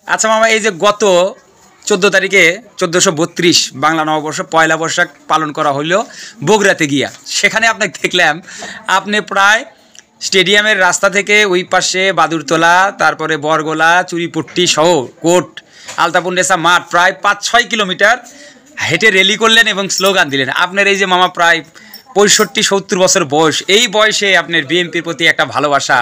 আচ্ছা মামা, এই যে গত 14 তারিখে 1432 বাংলা নববর্ষ পয়লা বৈশাখ পালন করা হলো বগুড়াতে গিয়া, সেখানে আপনাকে দেখলাম আপনি প্রায় স্টেডিয়ামের রাস্তা থেকে ওই পাশে বাদুরতলা, তারপরে বরগোলা, চুরিপট্টি সহ কোট, আলতাপুন্ডেসা মাঠ প্রায় 5-6 কিলোমিটার হেঁটে র্যালি করলেন এবং স্লোগান দিলেন। আপনার এই যে মামা প্রায় 65-70 বছর বয়স, এই বয়সে আপনার বিএনপির প্রতি একটা ভালোবাসা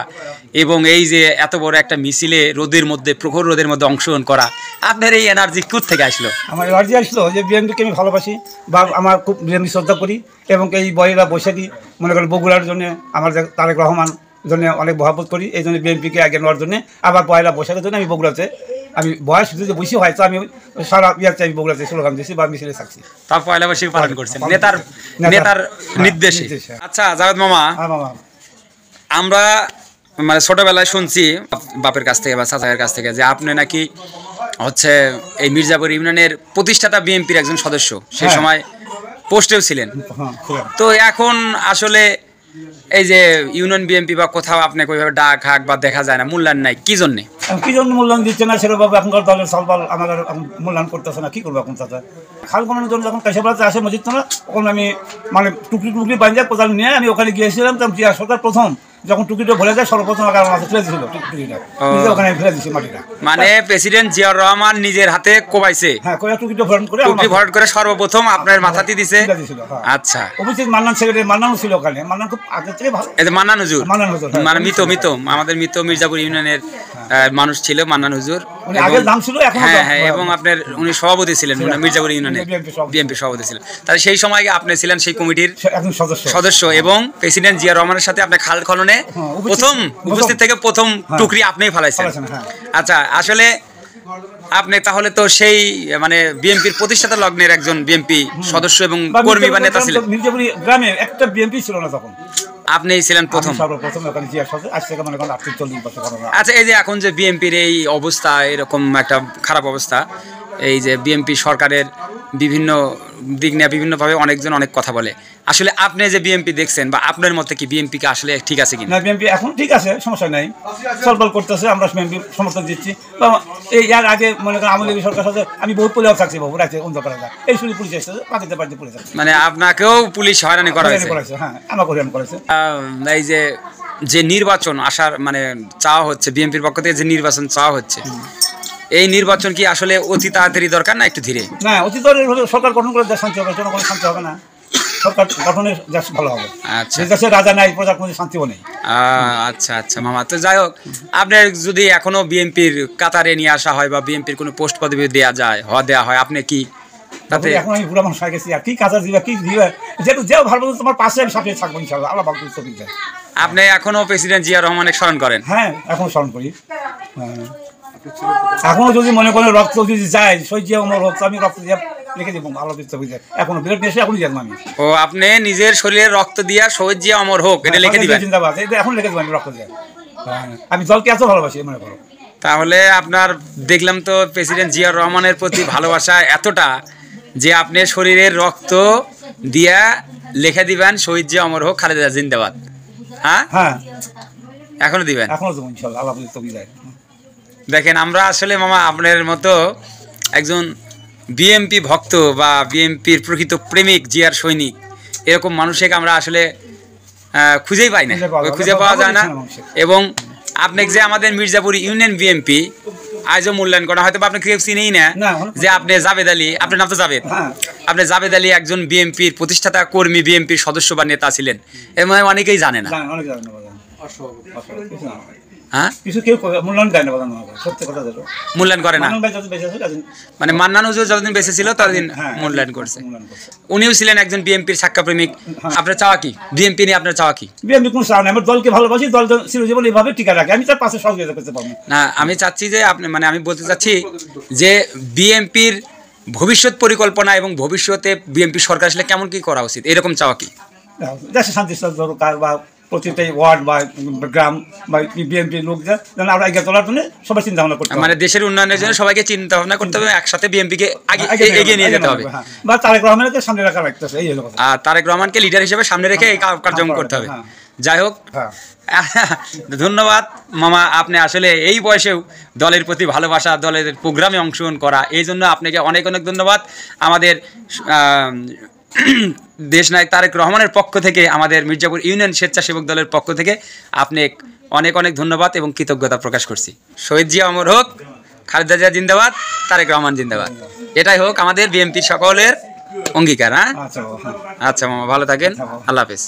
এবং এই যে এত বড় একটা মিছিলে রোদের মধ্যে, প্রখর রোদের মধ্যে অংশগ্রহণ করা, আপনার এই এনার্জি কোথা থেকে আসলো? আমার এনার্জি আসলো যে বিএনপিকে আমি ভালোবাসি বা আমার খুব বিএনপি শ্রদ্ধা করি, এবং এই পয়লা বৈশাখী মনে করেন বগুড়ার জন্য আমার তারেক রহমান জন্য অনেক মহব্বত করি, এই জন্য বিএনপিকে আগে নেওয়ার জন্য। আবার পয়লা বৈশাখের জন্য আমি বগুড়াতে, আমি বয়স যদি বেশি হয় তো আমি সারা ইয়াতে আমি বগুড়াতে স্লোগান দিয়েছি বা মিছিলে থাকছি। তার পয়লা বৈশাখী পালন করছেন নেতার নির্দেশে। আচ্ছা জাভেদ মামা, আমরা মানে ছোটবেলায় শুনছি বাপের কাছ থেকে বা চাচার কাছ থেকে যে আপনি নাকি হচ্ছে এই মির্জাপুর ইউনিয়নের প্রতিষ্ঠাতা বিএনপির একজন সদস্য, সেই সময় পোস্টেও ছিলেন। তো এখন আসলে এই যে ইউনিয়ন বিএনপি বা কোথাও আপনাকে ওইভাবে ডাক হাক বা দেখা যায় না, মূল্যায়ন নাই, কি জন্যে? কি জন্য মূল্যায়ন দিচ্ছে না সেরকমভাবে এখনকার দলের সলবল আমাদের মূল্যায়ন করতেছে না, কি করবো এখন? তাতে খাল খননের জন্য যখন কাশাপাড়াতে আসে মসজিদ না, তখন আমি মানে টুকরি বাঁধিয়ে কোথাও নিয়ে আমি ওখানে গিয়েছিলাম। তখন জিয়া সরকার প্রথম যখন টুকরিটা ভরে যায় সর্বপ্রথম আগে আমার ফেলে দিয়েছিল টুকরিটা, ওখানে ফেলে দিয়েছি মাটিটা। মানে প্রেসিডেন্ট জিয়াউর রহমান নিজের হাতে কোবাইছে, হ্যাঁ, টুকরিটা ভরণ করে সর্বপ্রথম আপনার মাথাতে দিছে। আচ্ছা, অবশ্যই মান্নান সেক্রেটারি মান্নানও ছিল ওখানে, মান্নান খুব আগে থেকে ভালো। এই যে মান্নান হুজুর, মানে মৃত আমাদের মৃত মির্জাপুর ইউনিয়নের মানুষ ছিল মান্নান হুজুর, আগের নাম ছিল এখন। হ্যাঁ, এবং আপনার উনি সভাপতি ছিলেন মির্জাপুর ইউনিয়নের, বিএনপি সভাপতি ছিলেন। তাহলে সেই সময় আপনি ছিলেন সেই কমিটির সদস্য এবং প্রেসিডেন্ট জিয়া রহমানের সাথে আপনি খাল খননে প্রথম উপস্থিত থেকে প্রথম টুকরি আপনিই ফেলাইছেন। আচ্ছা, আসলে আপনি তাহলে তো সেই মানে বিএনপির প্রতিষ্ঠাতা লগ্নের একজন বিএনপি সদস্য এবং কর্মী বা নেতা ছিলেন। মির্জাপুর গ্রামে একটা বিএনপি ছিল না তখন, আপনিই ছিলেন প্রথম। আচ্ছা, এই যে এখন যে বিএনপির এই অবস্থা, এরকম একটা খারাপ অবস্থা, এই যে বিএনপি সরকারের বিভিন্ন দিক নিয়ে বিভিন্নভাবে অনেকজন অনেক কথা বলে, আসলে আপনি যে বিএনপি দেখছেন বা আপনার মতে কি বিএনপিকে আসলে ঠিক আছে কিনা? বিএনপি এখন ঠিক আছে, সমস্যা নাই, সলবল করতেছে, আমরা বিএনপি সমর্থন দিচ্ছি। এই এর আগে মনে করেন আওয়ামী লীগ সরকার সাথে আমি বহু পুলিশ থাকছি, বহু রাতে অন্ধকার এই শুধু পুলিশ এসেছে, পাঠিয়ে পাঠিয়ে পুলিশ, মানে আপনাকেও পুলিশ হয়রানি করা হয়েছে? হ্যাঁ, আমাকে হয়রানি করেছে। এই যে নির্বাচন আসার মানে চাওয়া হচ্ছে বিএনপির পক্ষ থেকে, যে নির্বাচন চাওয়া হচ্ছে, এই নির্বাচন কি আসলে অতি তাড়াতাড়ি দরকার না একটু ধীরে? না, অতি তাড়াতাড়ি সরকার গঠন করে দেশ শান্তি হবে, জনগণের শান্তি হবে না, সরকার গঠনের দেশ ভালো হবে। আচ্ছা, দেশে রাজা নাই, প্রজার কোনো শান্তিও নেই। আচ্ছা আচ্ছা মামা, তো যাই হোক, আপনার যদি এখনো বিএনপির কাতারে নিয়ে আসা হয় বা বিএনপির কোনো পোস্ট পদবি দেওয়া হয়, আপনি কি তাতে? এখন আমি বুড়া মানুষ হয়ে গেছি, আর কি কাতার দিবা, কি দিবা, যেহেতু যে ভালো তোমার পাশে আমি সাথে থাকবো ইনশাআল্লাহ, আল্লাহ ভালো তৌফিক দেয়। আপনি এখনো প্রেসিডেন্ট জিয়া রহমানের স্মরণ করেন? হ্যাঁ, এখনো স্মরণ করি। এখনো যদি মনে করেন রক্ত যদি যায়, শহীদ জিয়া আমার রক্ত, আমি রক্ত দিয়ে লিখে দেবো আল্লাহ তৌফিক দেয়। এখনো বিরাট নেশে, এখনই যাবো আমি। ও, আপনি নিজের শরীরে রক্ত দিয়া শহীদ জিয়া অমর হোক এটা লিখে দিবেন? জিন্দাবাদ, এটা এখন লিখে দেবো আমি, রক্ত দিয়ে। আমি দলকে এত ভালোবাসি মনে করো। তাহলে আপনার দেখলাম তো প্রেসিডেন্ট জিয়া রহমানের প্রতি ভালোবাসা এতটা যে আপনি শরীরের রক্ত দিয়া লিখে দিবেন শহীদ জিয়া অমর হোক, খালেদা জিন্দাবাদ। হ্যাঁ হ্যাঁ, এখনো দিবেন? এখনো দেবো ইনশাআল্লাহ, আল্লাহ তৌফিক দেয়। দেখেন, আমরা আসলে মামা আপনার মতো একজন বিএনপি ভক্ত বা বিএনপির প্রকৃত প্রেমিক, জিয়ার সৈনিক, এরকম মানুষকে আমরা আসলে খুঁজেই পাই না, খুঁজে পাওয়া যায় না। এবং আপনি যে আমাদের মির্জাপুর ইউনিয়ন বিএনপি আজও মূল্যায়ন করা, হয়তো আপনি কেউ চিনেই না যে আপনি জাভেদ আলী, আপনার নাম তো জাভেদ, আপনি জাভেদ আলী একজন বিএনপির প্রতিষ্ঠাতা কর্মী, বিএনপির সদস্য বা নেতা ছিলেন, এর মানে অনেকেই জানে না। মূল্যায়ন করে না, মানে মান্নান হুজুর যতদিন বেঁচে ছিল ততদিন মূল্যায়ন করছে। উনিও ছিলেন একজন বিএনপির সাক্ষা প্রেমিক। আপনার চাওয়া কি বিএনপি নিয়ে? আপনার চাওয়া কি? বিএনপি কোন চাওয়া নেই, আমার দলকে ভালোবাসি, দল চিরজীবন এইভাবে টিকে রাখে, আমি তার পাশে সহযোগিতা করতে পারবো না। আমি চাচ্ছি যে আপনি, মানে আমি বলতে চাচ্ছি যে বিএনপির ভবিষ্যৎ পরিকল্পনা এবং ভবিষ্যতে বিএনপি সরকার আসলে কেমন কি করা উচিত, এরকম চাওয়া কি? দেশে শান্তি দরকার, বা প্রতিটা ওয়ার্ড বা গ্রাম বা বিএনপির লোক যেন আমরা এগিয়ে তোলার জন্য সবাই চিন্তা ভাবনা করতে হবে, মানে দেশের উন্নয়নের জন্য সবাইকে চিন্তা ভাবনা করতে হবে, একসাথে বিএনপিকে এগিয়ে নিয়ে যেতে হবে, বা তারেক রহমানকে সামনে রাখা লাগতেছে, এই হলো কথা। আর তারেক রহমানকে লিডার হিসেবে সামনে রেখে এই কার্যক্রম করতে হবে। যাই হোক, হ্যাঁ ধন্যবাদ মামা, আপনি আসলে এই বয়সেও দলের প্রতি ভালোবাসা, দলের প্রোগ্রামে অংশগ্রহণ করা, এই জন্য আপনাকে অনেক অনেক ধন্যবাদ। আমাদের দেশনায়ক তারেক রহমানের পক্ষ থেকে, আমাদের মির্জাপুর ইউনিয়ন স্বেচ্ছাসেবক দলের পক্ষ থেকে আপনি অনেক অনেক ধন্যবাদ এবং কৃতজ্ঞতা প্রকাশ করছি। শহীদ জিয়া অমর হোক, খালেদা জিয়া জিন্দাবাদ, তারেক রহমান জিন্দাবাদ। এটাই হোক আমাদের বিএনপির সকলের অঙ্গীকার। হ্যাঁ, আচ্ছা আচ্ছা মামা, ভালো থাকেন, আল্লাহ হাফেজ।